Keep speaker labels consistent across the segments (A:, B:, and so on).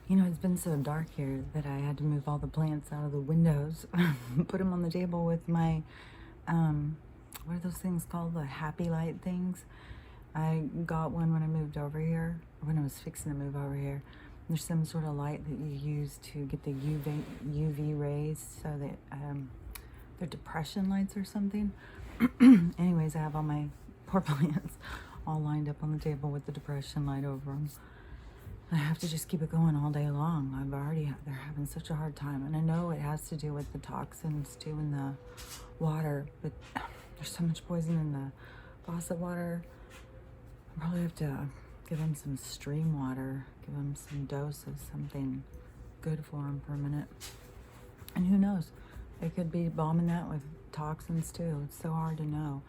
A: You know, it's been so dark here that I had to move all the plants out of the windows, put them on the table with my, what are those things called? The happy light things. I got one when I moved over here, when I was fixing to move over here. There's some sort of light that you use to get the UV rays so that they're depression lights or something. Anyways, I have all my poor plants all lined up on the table with the depression light over them. I have to just keep it going all day long. They're having such a hard time. And I know it has to do with the toxins too in the water, but there's so much poison in the faucet water. I probably have to give them some stream water, give them some doses, something good for them for a minute. And who knows? They could be bombing that with toxins too. It's so hard to know.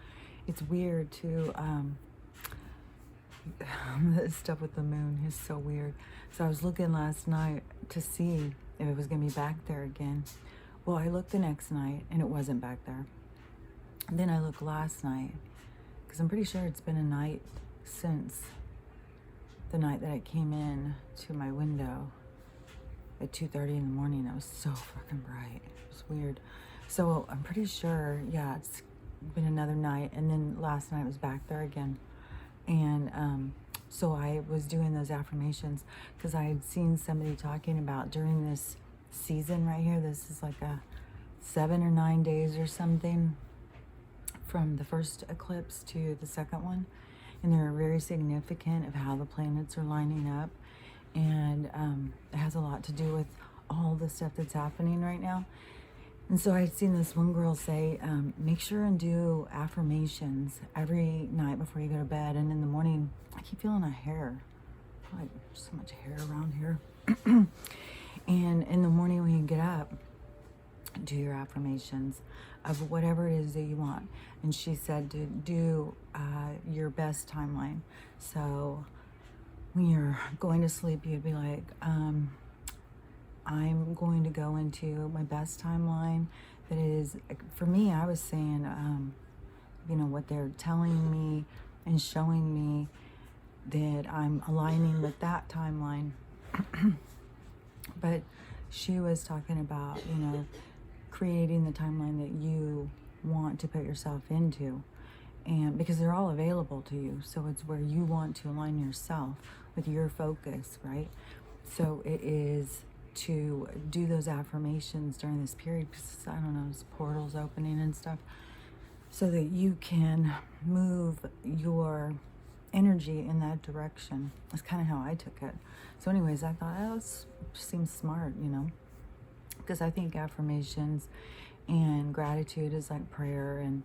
A: It's weird too. The stuff with the moon is so weird. So I was looking last night to see if it was going to be back there again. Well, I looked the next night and it wasn't back there. And then I looked last night because I'm pretty sure it's been a night since the night that I came in to my window at 2:30 in the morning. It was so fucking bright. It was weird. So I'm pretty sure, yeah, it's been another night. And then last night it was back there again. And so I was doing those affirmations because I had seen somebody talking about during this season right here. This is like a 7 or 9 days or something from the first eclipse to the second one. And they're very significant of how the planets are lining up. And it has a lot to do with all the stuff that's happening right now. And so I'd seen this one girl say, make sure and do affirmations every night before you go to bed. And in the morning, I keep feeling a hair. Like so much hair around here. And in the morning when you get up, do your affirmations of whatever it is that you want. And she said to do your best timeline. So when you're going to sleep, you'd be like, I'm going to go into my best timeline. That is, for me, I was saying, what they're telling me and showing me that I'm aligning with that timeline. But she was talking about, creating the timeline that you want to put yourself into. And because they're all available to you. So it's where you want to align yourself with your focus, right? So it is to do those affirmations during this period because, I don't know, it's portals opening and stuff, so that you can move your energy in that direction. That's kind of how I took it. So anyways, I thought, this seems smart, because I think affirmations and gratitude is like prayer and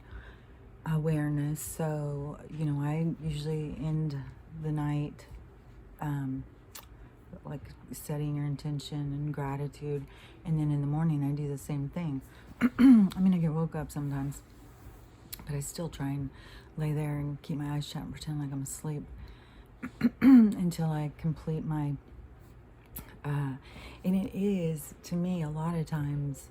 A: awareness. So, I usually end the night like setting your intention and gratitude, and then in the morning I do the same thing. I get woke up sometimes, but I still try and lay there and keep my eyes shut and pretend like I'm asleep until I complete my and it is, to me, a lot of times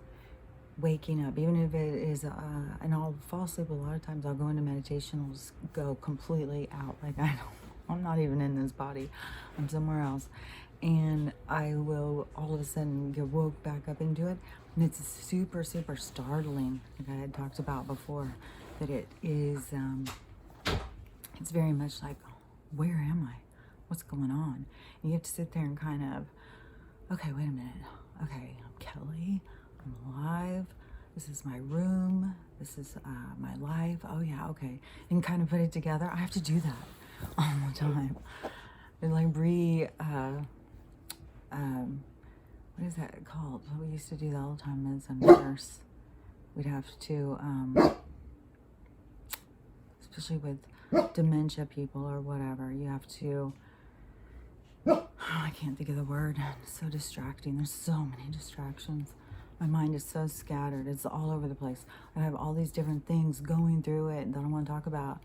A: waking up, even if it is and I'll fall asleep a lot of times. I'll go into meditation, I'll just go completely out, like I'm not even in this body, I'm somewhere else. And I will all of a sudden get woke back up into it. And it's super, super startling, like I had talked about before, that it is, it's very much like, where am I? What's going on? And you have to sit there and kind of, okay, wait a minute. Okay, I'm Kelly. I'm alive. This is my room. This is my life. Oh yeah, okay. And kind of put it together. I have to do that all the time. And like what is that called? We used to do that all the time as a nurse. We'd have to, especially with dementia people or whatever, you have to, I can't think of the word. It's so distracting. There's so many distractions. My mind is so scattered. It's all over the place. I have all these different things going through it that I want to talk about.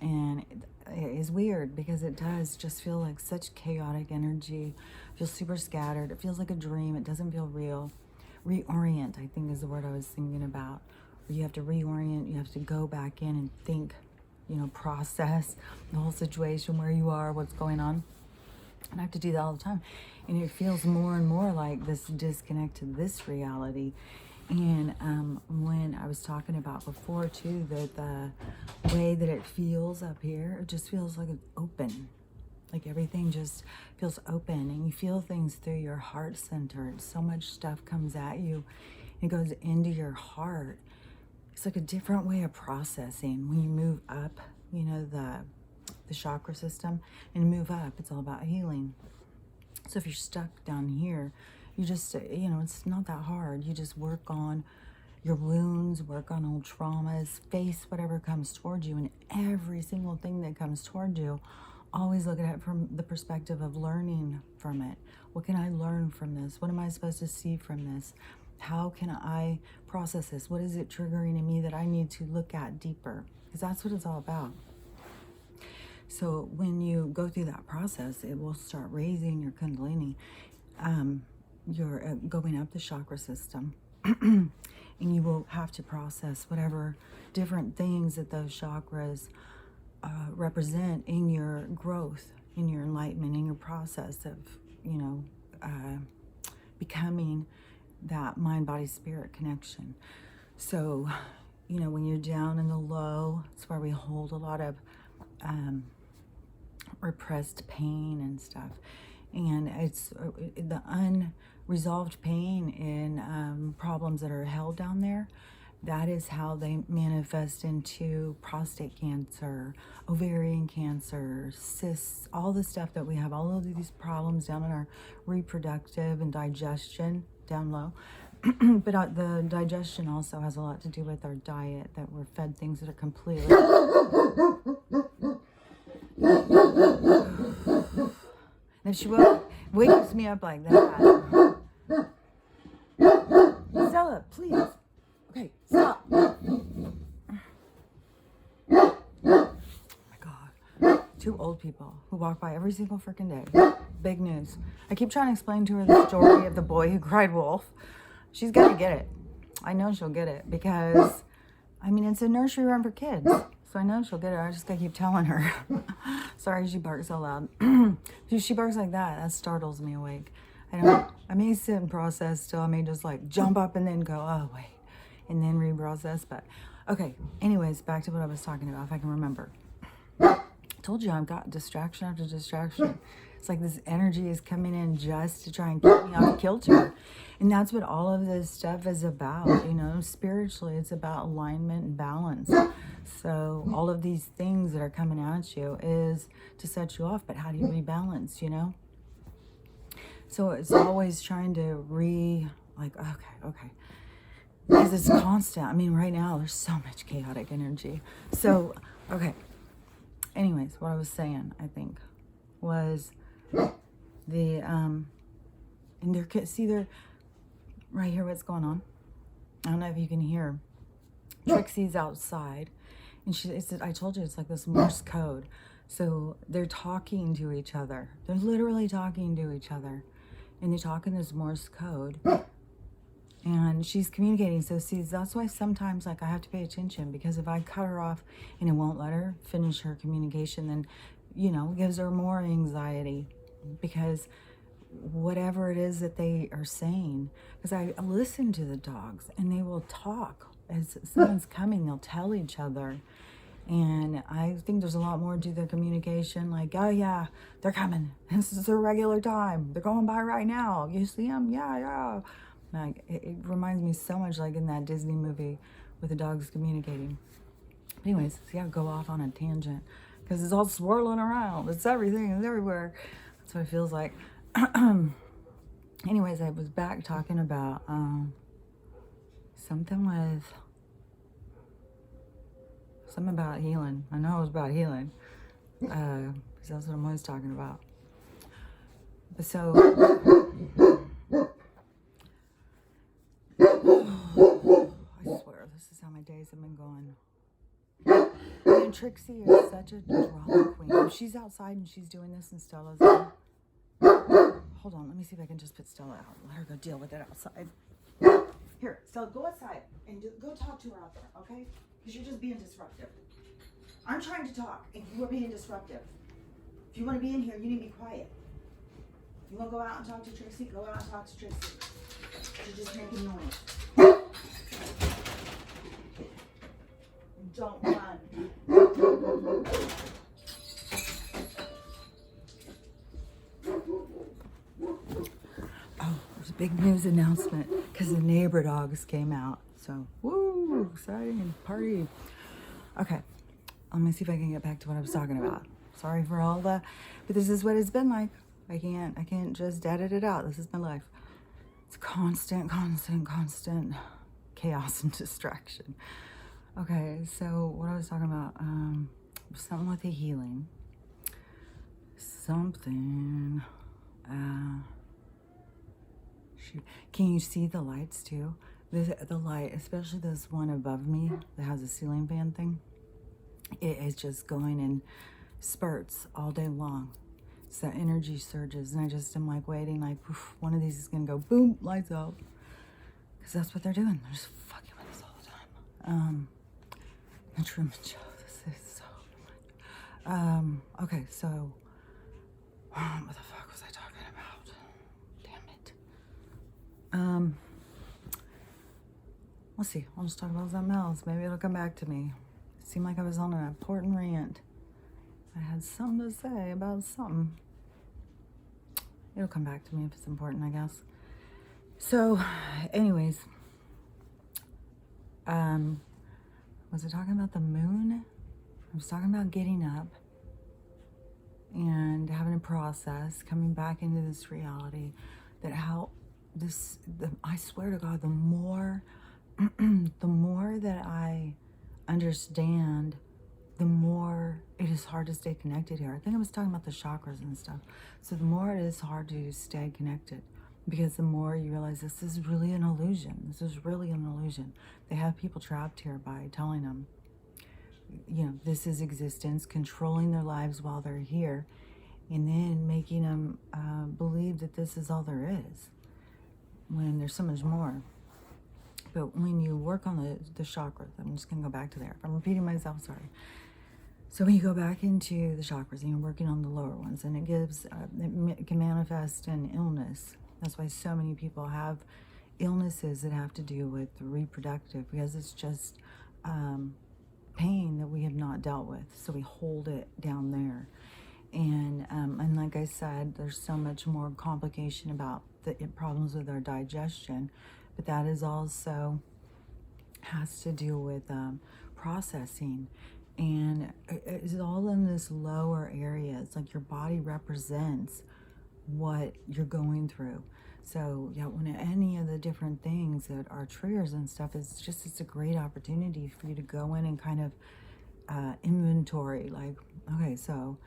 A: And it is weird because it does just feel like such chaotic energy. It feels super scattered. It feels like a dream. It doesn't feel real. Reorient, I think, is the word I was thinking about. You have to reorient. You have to go back in and think, process the whole situation, where you are, what's going on. And I have to do that all the time. And it feels more and more like this disconnect to this reality. And when I was talking about before too, that the way that it feels up here, it just feels like it's open. Like everything just feels open, and you feel things through your heart center. And so much stuff comes at you. It goes into your heart. It's like a different way of processing. When you move up, you know, the chakra system, and move up, it's all about healing. So if you're stuck down here, you just, you know, it's not that hard. You just work on your wounds, work on old traumas, face whatever comes towards you, and every single thing that comes toward you, always look at it from the perspective of learning from it. What can I learn from this? What am I supposed to see from this? How can I process this? What is it triggering in me that I need to look at deeper? Because that's what it's all about. So when you go through that process, it will start raising your kundalini. You're going up the chakra system. And you will have to process whatever different things that those chakras represent in your growth, in your enlightenment, in your process of, you know, becoming that mind, body, spirit connection. So, you know, when you're down in the low, it's where we hold a lot of repressed pain and stuff. And it's the unresolved pain in problems that are held down there. That is how they manifest into prostate cancer, ovarian cancer, cysts, all the stuff that we have, all of these problems down in our reproductive and digestion down low. But the digestion also has a lot to do with our diet, that we're fed things that are completely... If she wakes me up like that... Stella, please. Okay, stop. Oh my God. 2 old people who walk by every single freaking day. Big news. I keep trying to explain to her the story of the boy who cried wolf. She's got to get it. I know she'll get it because, I mean, it's a nursery rhyme for kids. So I know she'll get it. I just got to keep telling her. Sorry she barks so loud. If she barks like that, that startles me awake. I may sit and process still. I may just like jump up and then go, oh, wait. And then reprocess. But okay, anyways, back to what I was talking about, if I can remember. I told you I've got distraction after distraction. It's like this energy is coming in just to try and keep me off kilter. And that's what all of this stuff is about, you know. Spiritually, it's about alignment and balance. So all of these things that are coming at you is to set you off. But how do you rebalance, you know? So it's always trying to okay. Because it's constant. I mean, right now, there's so much chaotic energy. So, okay. Anyways, what I was saying, I think, was the, and they're, right here, what's going on. I don't know if you can hear. Trixie's outside. And I told you, it's like this Morse code. So they're talking to each other. They're literally talking to each other. And they talk in this Morse code. And she's communicating. So see, that's why sometimes like I have to pay attention, because if I cut her off and it won't let her finish her communication, then, you know, it gives her more anxiety, because whatever it is that they are saying, because I listen to the dogs and they will talk as someone's coming, they'll tell each other. And I think there's a lot more to their communication, like, oh yeah, they're coming. This is their regular time. They're going by right now. You see them? Yeah. Like, it reminds me so much like in that Disney movie with the dogs communicating. But anyways, see, I go off on a tangent because it's all swirling around. It's everything. It's everywhere. That's what it feels like. Anyways, I was back talking about something about healing. I know it was about healing. Because that's what I'm always talking about. But so... I swear, this is how my days have been going. And Trixie is such a drama queen. If she's outside and she's doing this and Stella's in. Hold on, let me see if I can just put Stella out. Let her go deal with it outside. Here, Stella, go outside and go talk to her out there, okay? Because you're just being disruptive. I'm trying to talk and you are being disruptive. If you want to be in here, you need to be quiet.
B: You want to go out and talk to Tracy? Go out and talk to Tracy. She's just making noise. Don't run.
A: Oh, there's a big news announcement because the neighbor dogs came out. So, woo, exciting party. Okay, let me see if I can get back to what I was talking about. Sorry for all the, but this is what it's been like. I can't just edit it out. This is my life. It's constant chaos and distraction. Okay, so what I was talking about, something with the healing. Something, shoot. Can you see the lights too? The light, especially this one above me that has a ceiling fan thing, it is just going in spurts all day long. So energy surges, and I just am like waiting, like oof, one of these is gonna go boom, lights out, because that's what they're doing. They're just fucking with us all the time. The Truman Show. This is so. Okay, so what the fuck was I talking about? Damn it. Let's see. I'll just talk about something else. Maybe it'll come back to me. It seemed like I was on an important rant. I had something to say about something. It'll come back to me if it's important, I guess. So, anyways, was I talking about the moon? I was talking about getting up and having a process, coming back into this reality, that how this, I swear to God, the more that I understand, the more it is hard to stay connected here. I think I was talking about the chakras and stuff. So the more it is hard to stay connected, because the more you realize this is really an illusion. This is really an illusion. They have people trapped here by telling them, you know, this is existence, controlling their lives while they're here, and then making them believe that this is all there is, when there's so much more. But when you work on the chakras, I'm just going to go back to there. If I'm repeating myself, sorry. So when you go back into the chakras and you're working on the lower ones, and it gives, it can manifest in illness. That's why so many people have illnesses that have to do with reproductive, because it's just pain that we have not dealt with. So we hold it down there. And like I said, there's so much more complication about the problems with our digestion, but that is also has to do with processing, and it's all in this lower area. It's like your body represents what you're going through. So yeah, when any of the different things that are triggers and stuff, it's a great opportunity for you to go in and kind of inventory, like, okay, so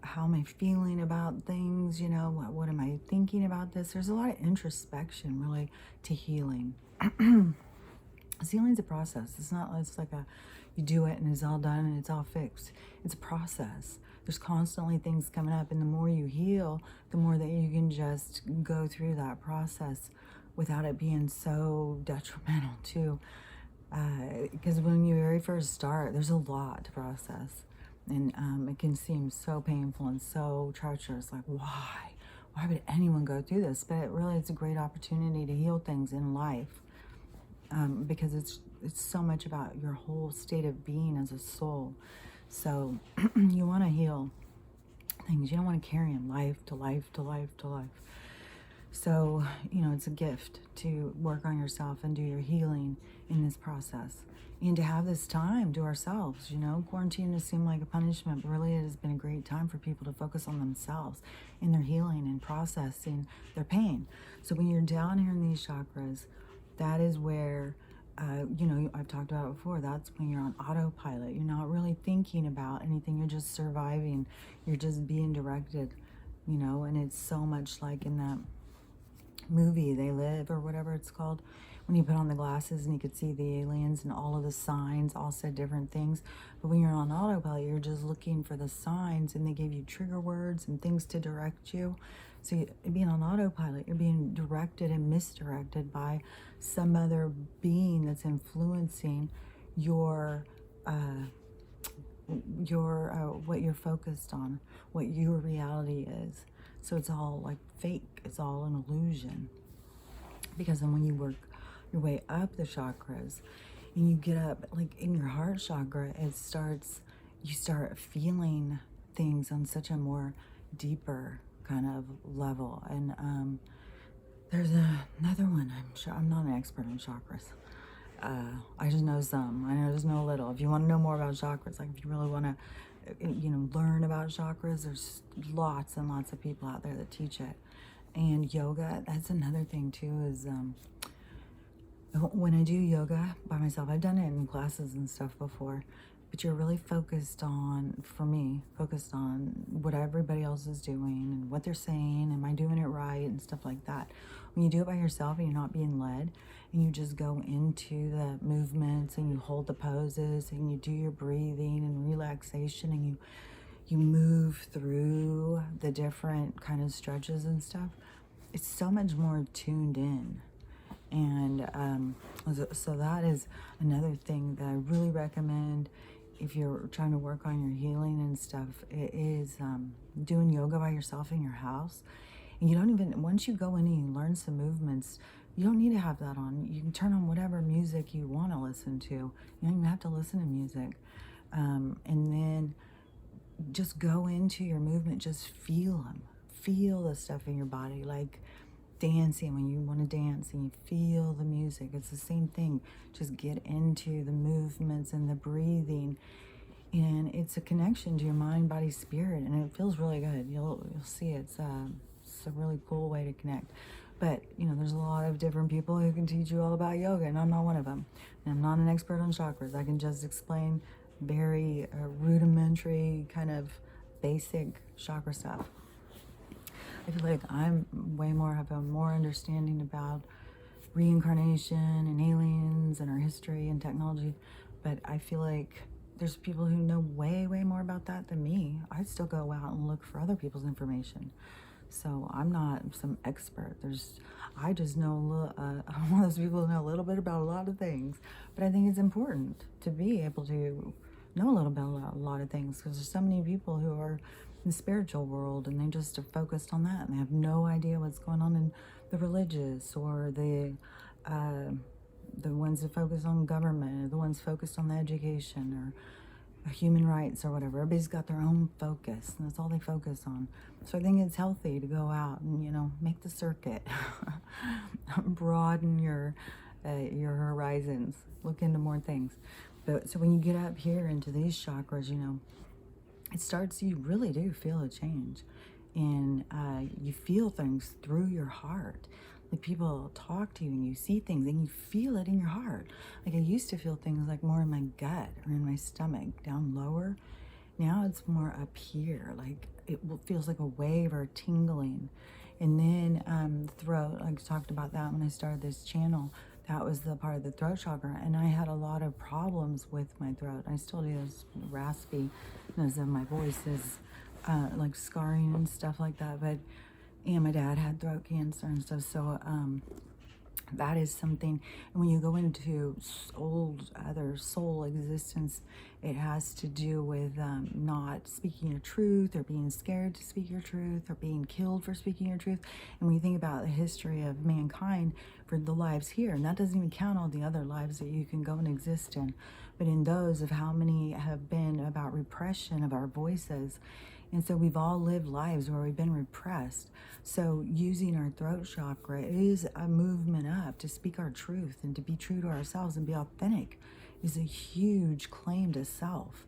A: how am I feeling about things? You know, what am I thinking about this? There's a lot of introspection really to healing. Healing's a process. It's not, it's like you do it and it's all done and it's all fixed. It's a process. There's constantly things coming up, and the more you heal, the more that you can just go through that process without it being so detrimental too. Because when you very first start, there's a lot to process. And it can seem so painful and so treacherous, like why would anyone go through this? But it's a great opportunity to heal things in life, because it's so much about your whole state of being as a soul. So you want to heal things. You don't want to carry in life to life to life to life. So, you know, it's a gift to work on yourself and do your healing in this process, and to have this time to ourselves. You know, quarantine has seemed like a punishment, but really it has been a great time for people to focus on themselves in their healing and processing their pain. So when you're down here in these chakras, that is where, you know, I've talked about it before, that's when you're on autopilot. You're not really thinking about anything. You're just surviving. You're just being directed, you know, and it's so much like in that movie They Live, or whatever it's called, when you put on the glasses and you could see the aliens and all of the signs all said different things. But when you're on autopilot, you're just looking for the signs, and they give you trigger words and things to direct you. So being on autopilot, you're being directed and misdirected by some other being that's influencing your what you're focused on, what your reality is. So it's all like fake. It's all an illusion. Because then when you work your way up the chakras and you get up, like in your heart chakra, you start feeling things on such a more deeper kind of level. And there's another one. I'm not an expert on chakras. I just know some. I just know a little. If you want to know more about chakras, like if you really want to, learn about chakras, there's lots and lots of people out there that teach it. And yoga, that's another thing too, is when I do yoga by myself, I've done it in classes and stuff before, but you're really focused on, for me, focused on what everybody else is doing and what they're saying, am I doing it right, and stuff like that. When you do it by yourself and you're not being led, and you just go into the movements and you hold the poses and you do your breathing and relaxation, and you move through the different kind of stretches and stuff, it's so much more tuned in. And so that is another thing that I really recommend if you're trying to work on your healing and stuff. It is doing yoga by yourself in your house. And you don't even, once you go in and you learn some movements, you don't need to have that on. You can turn on whatever music you want to listen to. You don't even have to listen to music. And then just go into your movement, just feel them. Feel the stuff in your body, like dancing when you want to dance and you feel the music. It's the same thing. Just get into the movements and the breathing, and it's a connection to your mind, body, spirit, and it feels really good. You'll see it's a really cool way to connect. But there's a lot of different people who can teach you all about yoga, and I'm not one of them. And I'm not an expert on chakras. I can just explain very rudimentary kind of basic chakra stuff. I feel like have a more understanding about reincarnation and aliens and our history and technology, but I feel like there's people who know way, way more about that than me. I still go out and look for other people's information. So I'm not some expert. I just know I'm one of those people who know a little bit about a lot of things, but I think it's important to be able to know a little bit about a lot of things, because there's so many people who are in the spiritual world and they just are focused on that and they have no idea what's going on in the religious, or the ones that focus on government, or the ones focused on the education or human rights or whatever. Everybody's got their own focus and that's all they focus on. So I think it's healthy to go out and make the circuit, broaden your horizons, look into more things. But so when you get up here into these chakras, you really do feel a change, and you feel things through your heart. Like people talk to you and you see things and you feel it in your heart. Like I used to feel things like more in my gut or in my stomach, down lower. Now it's more up here. Like it feels like a wave or a tingling. And then throat, I talked about that when I started this channel. That was the part of the throat chakra, and I had a lot of problems with my throat. I still do. This raspiness of my voice is like scarring and stuff like that. And my dad had throat cancer and stuff, so that is something. And when you go into other soul existence, it has to do with not speaking your truth, or being scared to speak your truth, or being killed for speaking your truth. And when you think about the history of mankind for the lives here, and that doesn't even count all the other lives that you can go and exist in, but in those of how many have been about repression of our voices. And so we've all lived lives where we've been repressed. So using our throat chakra is a movement up to speak our truth and to be true to ourselves and be authentic is a huge claim to self.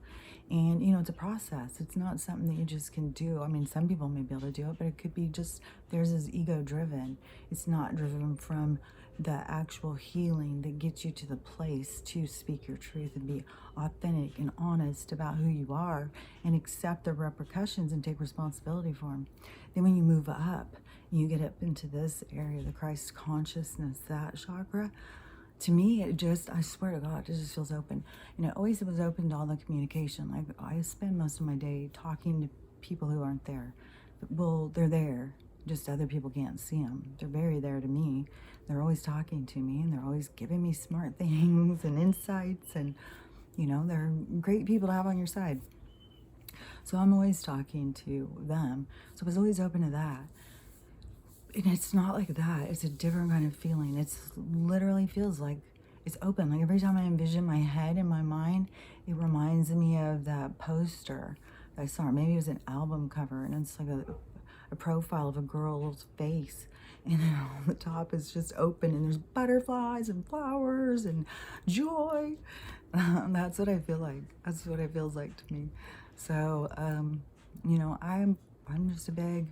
A: And, it's a process. It's not something that you just can do. I mean, some people may be able to do it, but it could be just, theirs is ego driven. It's not driven from the actual healing that gets you to the place to speak your truth and be authentic and honest about who you are and accept the repercussions and take responsibility for them. Then when you move up, you get up into this area, the Christ consciousness, that chakra, to me, I swear to God, it just feels open. And it always was open to all the communication. Like I spend most of my day talking to people who aren't there. Well, they're there, just other people can't see them. They're very there to me. They're always talking to me and they're always giving me smart things and insights, and they're great people to have on your side. So I'm always talking to them. So I was always open to that. And it's not like that. It's a different kind of feeling. It's literally feels like it's open. Like every time I envision my head in my mind, it reminds me of that poster that I saw. Maybe it was an album cover, and it's like a profile of a girl's face. And then on the top is just open, and there's butterflies and flowers and joy. That's what I feel like. That's what it feels like to me. So, I'm just a big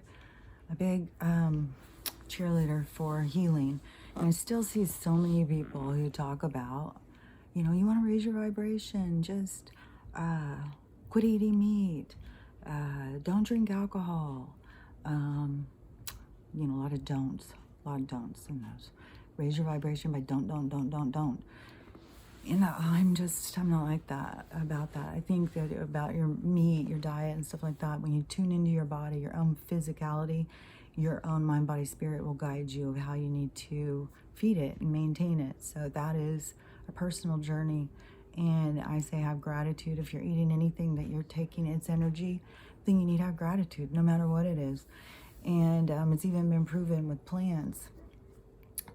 A: cheerleader for healing. And I still see so many people who talk about, you want to raise your vibration, just quit eating meat, don't drink alcohol, a lot of don'ts in those. Raise your vibration by don't. And I'm not like that about that. I think that about your meat, your diet, and stuff like that, when you tune into your body, your own physicality, your own mind, body, spirit will guide you of how you need to feed it and maintain it. So that is a personal journey. And I say have gratitude. If you're eating anything that you're taking its energy, then you need to have gratitude, no matter what it is. And it's even been proven with plants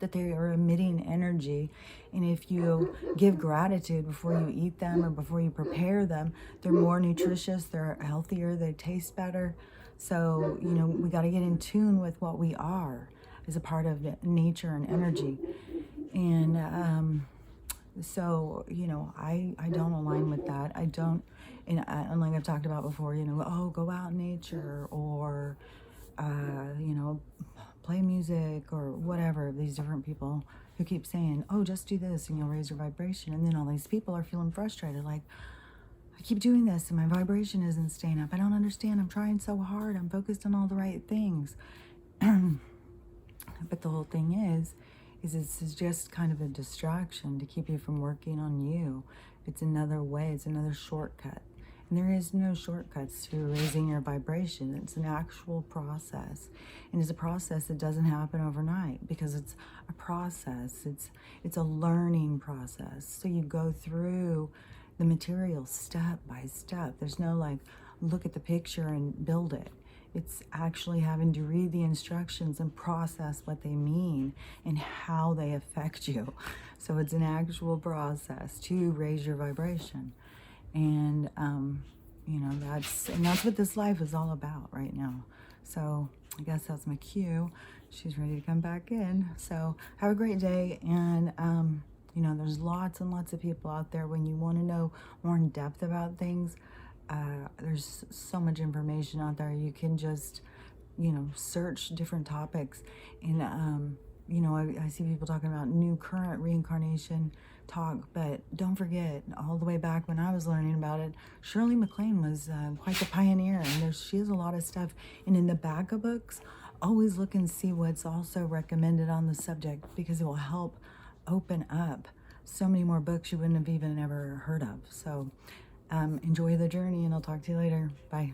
A: that they are emitting energy, and if you give gratitude before you eat them or before you prepare them, they're more nutritious, they're healthier, they taste better. So we got to get in tune with what we are as a part of nature and energy. And I don't align with that. I don't, and like I've talked about before, go out in nature, or play music or whatever. These different people who keep saying, oh, just do this and you'll raise your vibration. And then all these people are feeling frustrated, like, I keep doing this and my vibration isn't staying up. I don't understand. I'm trying so hard. I'm focused on all the right things. But the whole thing is this is just kind of a distraction to keep you from working on you. It's another way. It's another shortcut. And there is no shortcuts to raising your vibration. It's an actual process. And it's a process that doesn't happen overnight, because it's a process. It's a learning process. So you go through the material step by step. There's no look at the picture and build it. It's actually having to read the instructions and process what they mean and how they affect you. So it's an actual process to raise your vibration. And that's what this life is all about right now. So I guess that's my cue. She's ready to come back in. So have a great day. And there's lots and lots of people out there. When you want to know more in depth about things, there's so much information out there. You can just search different topics. And I see people talking about new current reincarnation talk, but don't forget, all the way back when I was learning about it, Shirley MacLaine was quite the pioneer, and she has a lot of stuff. And in the back of books, always look and see what's also recommended on the subject, because it will help open up so many more books you wouldn't have even ever heard of. So enjoy the journey, and I'll talk to you later. Bye.